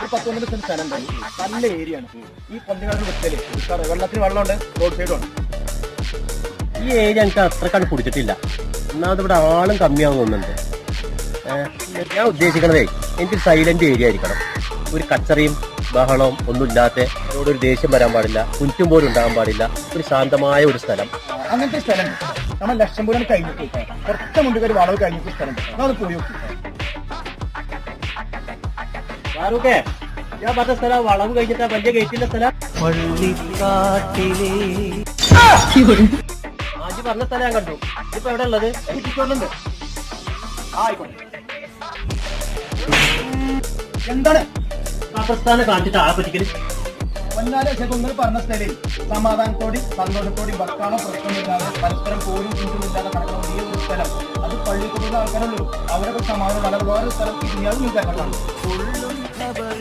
ഒരു 10-15 സ്ഥലം ഉണ്ട്. നല്ല ഏരിയ ആണ്. ഈ പൊന്തികളുടെ വിട്ടല് വെള്ളത്തിന് വെള്ളമുണ്ട്, റോഡ് സൈഡും ഉണ്ട്. ഈ ഏരിയ എനിക്ക് അത്രക്കാണ് പിടിച്ചിട്ടില്ല. ഒന്നാമത് ഇവിടെ ആളും കമ്മിയാവുന്നുണ്ട്. ഞാൻ ഉദ്ദേശിക്കണതേ എനിക്ക് സൈലന്റ് ഏരിയ ആയിരിക്കണം. ഒരു കച്ചറയും ബഹളവും ഒന്നുമില്ലാത്ത, അതിനോട് ഒരു ദേഷ്യം വരാൻ പാടില്ല, കുറ്റും പോലും ഉണ്ടാകാൻ പാടില്ല. ഒരു ശാന്തമായ ഒരു സ്ഥലം. അങ്ങനത്തെ സ്ഥലം നമ്മൾ ലക്ഷംപൂരം കഴിഞ്ഞിട്ട് കുറച്ച് മുൻപ് ഒരു വളവ് കഴിഞ്ഞിട്ട് സ്ഥലം നമ്മൾ പോയി നോക്കി. ഞാൻ പറഞ്ഞ സ്ഥലം വളവ് കഴിഞ്ഞിട്ടാ വലിയ ഗേറ്റിന്റെ സ്ഥലം. ആജി പറഞ്ഞ സ്ഥലം ഞാൻ കണ്ടു. ഇപ്പൊ എവിടെ ഉള്ളത്? എന്താണ് പാകിസ്ഥാനെ കാണിച്ചിട്ട് ആളെ പറ്റിക്കല്? ഒന്നാലും പറഞ്ഞ സ്ഥലം സമാധാനത്തോടെയും സന്തോഷത്തോടെയും വർക്കാണോ പ്രശ്നമില്ലാതെ പരസ്പരം പോലും ചുറ്റുമില്ലാതെ നടക്കുന്ന ഈ ഒരു സ്ഥലം അത് പള്ളിക്കൂടുന്ന ആൾക്കാരുള്ളൂ. അവരൊക്കെ സമാധാനം വളരെ വേറൊരു സ്ഥലം ഈ ദുനിയാവിൽ നിങ്ങൾക്ക്